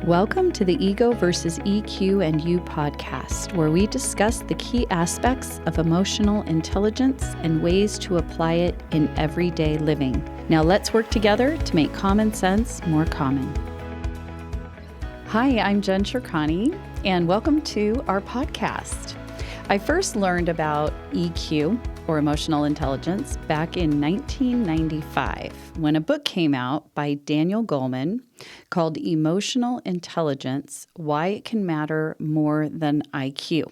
Welcome to the Ego versus EQ and You podcast, where we discuss the key aspects of emotional intelligence and ways to apply it in everyday living. Now let's work together to make common sense more common. Hi, I'm Jen Shirkani, and welcome to our podcast. I first learned about EQ, or emotional intelligence, back in 1995 when a book came out by Daniel Goleman called Emotional Intelligence: Why It Can Matter More Than IQ.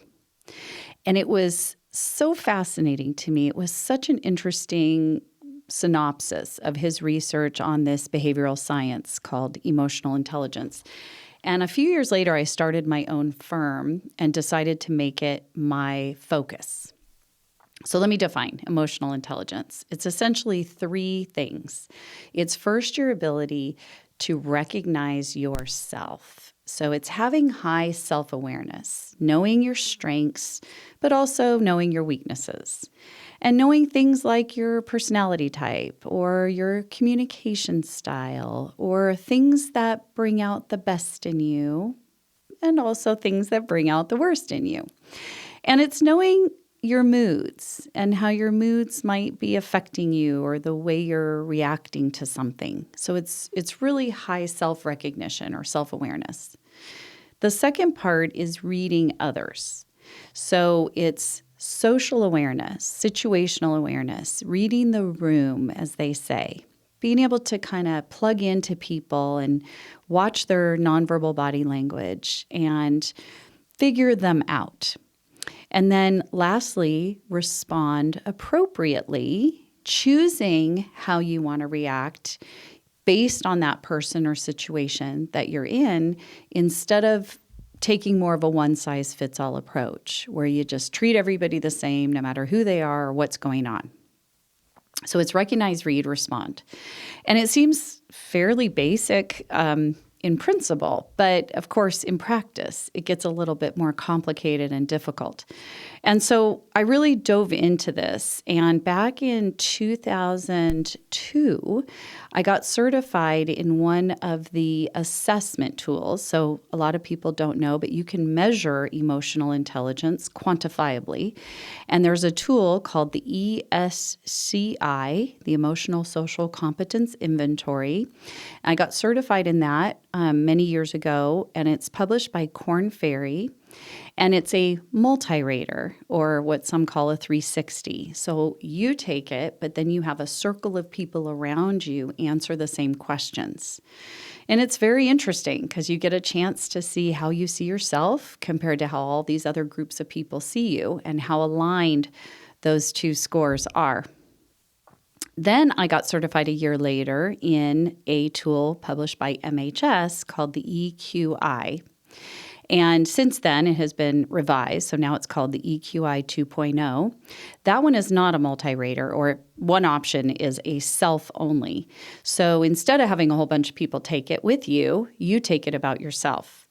And it was so fascinating to me. It was such an interesting synopsis of his research on this behavioral science called emotional intelligence. And a few years later, I started my own firm and decided to make it my focus. So let me define emotional intelligence. It's essentially three things. It's first your ability to recognize yourself. So it's having high self-awareness, knowing your strengths, but also knowing your weaknesses, and knowing things like your personality type or your communication style or things that bring out the best in you and also things that bring out the worst in you. And it's knowing your moods and how your moods might be affecting you or the way you're reacting to something. So it's really high self-recognition or self-awareness. The second part is reading others. So it's social awareness, situational awareness, reading the room, as they say, being able to kind of plug into people and watch their nonverbal body language and figure them out. And then lastly, respond appropriately, choosing how you want to react based on that person or situation that you're in, instead of taking more of a one-size-fits-all approach where you just treat everybody the same no matter who they are or what's going on. So it's recognize, read, respond. And it seems fairly basic in principle, but of course, in practice, it gets a little bit more complicated and difficult. And so I really dove into this. And back in 2002, I got certified in one of the assessment tools. So a lot of people don't know, but you can measure emotional intelligence quantifiably. And there's a tool called the ESCI, the Emotional Social Competence Inventory. I got certified in that many years ago, and it's published by Korn Ferry, and it's a multi-rater, or what some call a 360. So you take it, but then you have a circle of people around you answer the same questions. And it's very interesting because you get a chance to see how you see yourself compared to how all these other groups of people see you and how aligned those two scores are. Then I got certified a year later in a tool published by MHS called the EQI. And since then, it has been revised, so now it's called the EQI 2.0. That one is not a multi-rater, or one option is a self-only. So instead of having a whole bunch of people take it with you, you take it about yourself.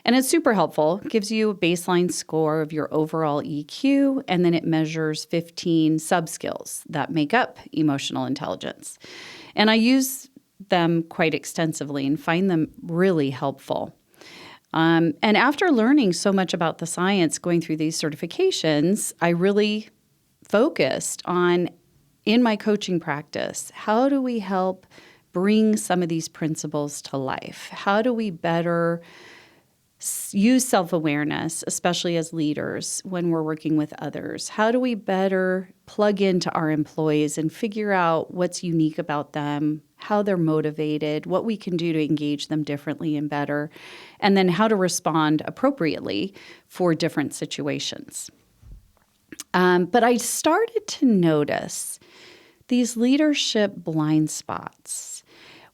And it's super helpful. It gives you a baseline score of your overall EQ, and then it measures 15 sub-skills that make up emotional intelligence. And I use them quite extensively and find them really helpful. And after learning so much about the science going through these certifications, I really focused on, in my coaching practice, how do we help bring some of these principles to life? How do we better use self-awareness, especially as leaders when we're working with others? How do we better plug into our employees and figure out what's unique about them, how they're motivated, what we can do to engage them differently and better, and then how to respond appropriately for different situations. But I started to notice these leadership blind spots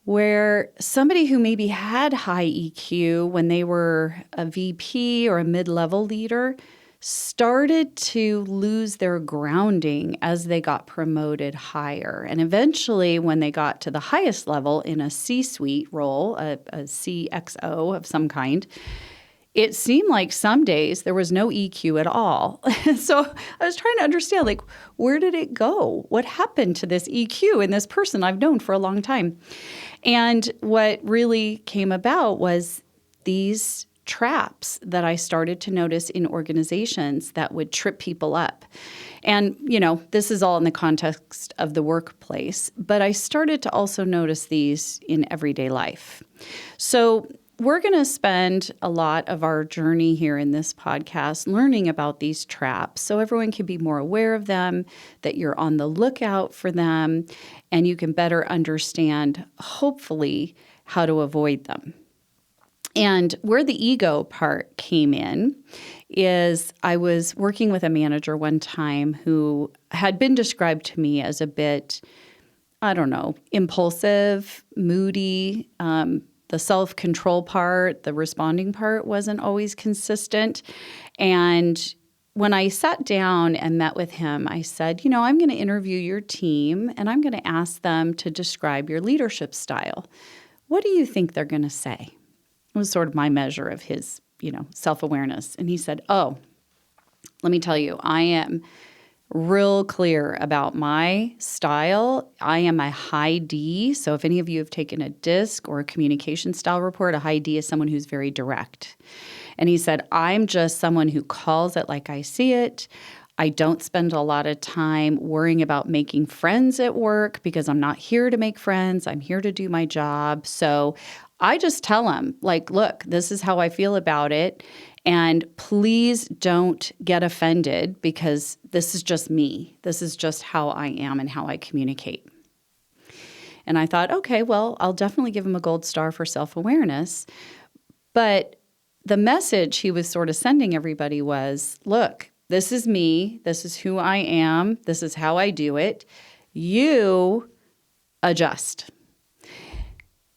where somebody who maybe had high EQ when they were a VP or a mid-level leader started to lose their grounding as they got promoted higher. And eventually, when they got to the highest level in a C-suite role, a CXO of some kind, it seemed like some days there was no EQ at all. So I was trying to understand, like, where did it go? What happened to this EQ in this person I've known for a long time? And what really came about was these traps that I started to notice in organizations that would trip people up. And, this is all in the context of the workplace, but I started to also notice these in everyday life. So we're going to spend a lot of our journey here in this podcast learning about these traps so everyone can be more aware of them, that you're on the lookout for them, and you can better understand, hopefully, how to avoid them. And where the ego part came in is I was working with a manager one time who had been described to me as a bit, impulsive, moody. The self-control part, the responding part wasn't always consistent. And when I sat down and met with him, I said, I'm going to interview your team and I'm going to ask them to describe your leadership style. What do you think they're going to say? It was sort of my measure of his, self-awareness. And he said, let me tell you, I am real clear about my style. I am a high D. So if any of you have taken a DISC or a communication style report, a high D is someone who's very direct. And he said, I'm just someone who calls it like I see it. I don't spend a lot of time worrying about making friends at work because I'm not here to make friends. I'm here to do my job. So I just tell them, look, this is how I feel about it. And please don't get offended because this is just me. This is just how I am and how I communicate. And I thought, okay, well, I'll definitely give him a gold star for self-awareness. But the message he was sort of sending everybody was, look, this is me. This is who I am. This is how I do it. You adjust.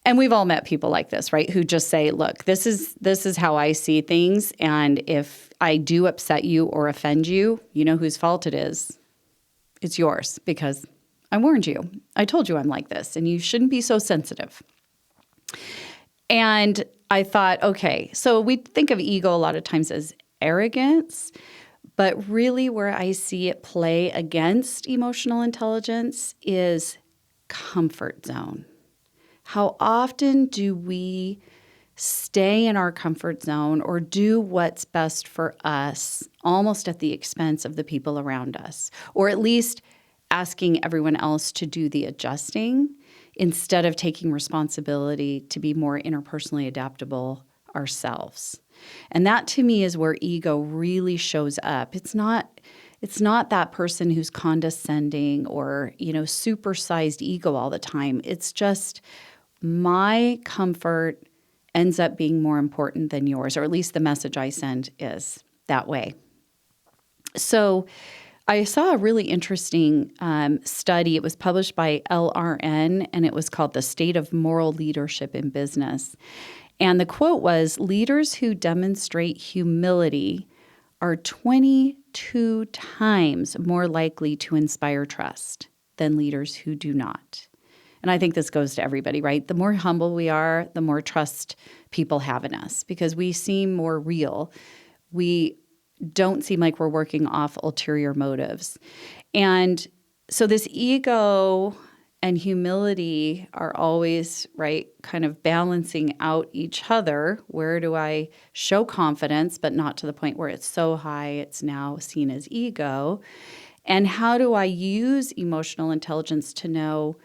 And we've all met people like this, right? Who just say, look, this is how I see things. And if I do upset you or offend you, you know whose fault it is. It's yours because I warned you. I told you I'm like this and you shouldn't be so sensitive. And I thought, okay, so we think of ego a lot of times as arrogance, but really where I see it play against emotional intelligence is comfort zone. How often do we stay in our comfort zone or do what's best for us almost at the expense of the people around us, or at least asking everyone else to do the adjusting instead of taking responsibility to be more interpersonally adaptable ourselves? And that to me is where ego really shows up. It's not that person who's condescending or, supersized ego all the time. It's just my comfort ends up being more important than yours, or at least the message I send is that way. So I saw a really interesting study. It was published by LRN, and it was called The State of Moral Leadership in Business. And the quote was, leaders who demonstrate humility are 22 times more likely to inspire trust than leaders who do not. And I think this goes to everybody, right? The more humble we are, the more trust people have in us because we seem more real. We don't seem like we're working off ulterior motives. And so this ego and humility are always, right, kind of balancing out each other. Where do I show confidence, but not to the point where it's so high it's now seen as ego? And how do I use emotional intelligence to know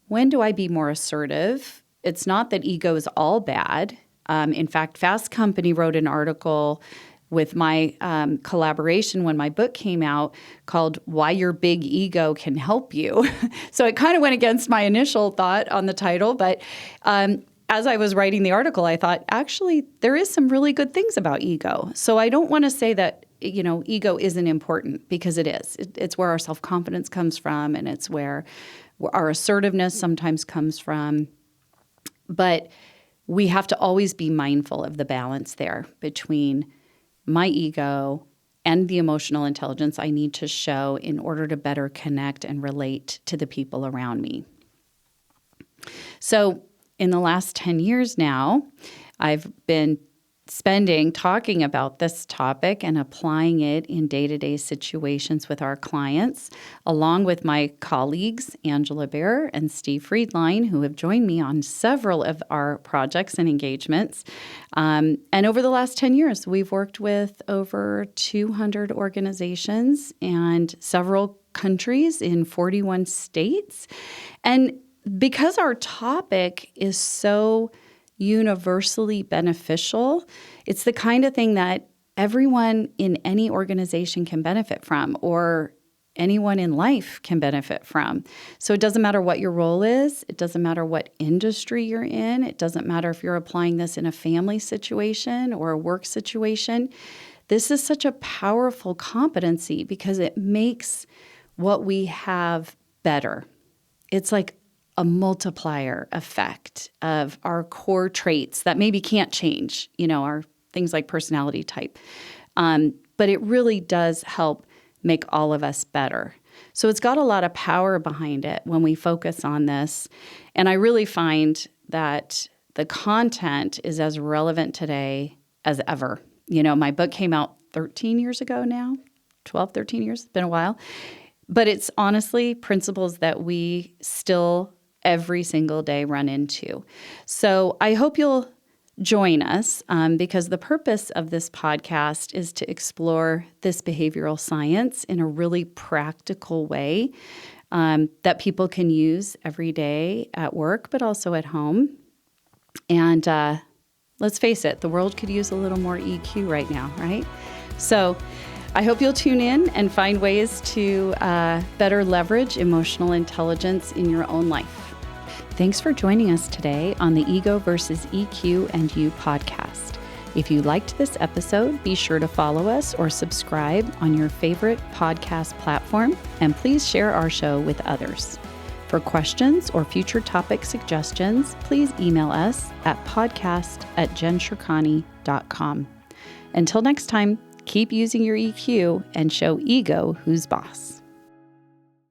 when do I be more assertive? It's not that ego is all bad. In fact, Fast Company wrote an article with my collaboration when my book came out called Why Your Big Ego Can Help You. So it kind of went against my initial thought on the title, but as I was writing the article, I thought, actually, there is some really good things about ego. So I don't want to say that, ego isn't important because it is. It's where our self-confidence comes from, and it's where our assertiveness sometimes comes from. But we have to always be mindful of the balance there between my ego and the emotional intelligence I need to show in order to better connect and relate to the people around me. So in the last 10 years now, I've been spending talking about this topic and applying it in day-to-day situations with our clients, along with my colleagues, Angela Bear and Steve Friedline, who have joined me on several of our projects and engagements. And over the last 10 years, we've worked with over 200 organizations and several countries in 41 states. And because our topic is so universally beneficial, it's the kind of thing that everyone in any organization can benefit from, or anyone in life can benefit from. So it doesn't matter what your role is. It doesn't matter what industry you're in. It doesn't matter if you're applying this in a family situation or a work situation. This is such a powerful competency because it makes what we have better. It's like a multiplier effect of our core traits that maybe can't change, our things like personality type. But it really does help make all of us better. So it's got a lot of power behind it when we focus on this. And I really find that the content is as relevant today as ever. My book came out 13 years ago now, 12, 13 years, it's been a while. But it's honestly principles that we still every single day run into. So I hope you'll join us because the purpose of this podcast is to explore this behavioral science in a really practical way that people can use every day at work, but also at home. And let's face it, the world could use a little more EQ right now, right? So I hope you'll tune in and find ways to better leverage emotional intelligence in your own life. Thanks for joining us today on the Ego versus EQ and You podcast. If you liked this episode, be sure to follow us or subscribe on your favorite podcast platform, and please share our show with others. For questions or future topic suggestions, please email us at podcast@jenshirkani.com. Until next time, keep using your EQ and show ego who's boss.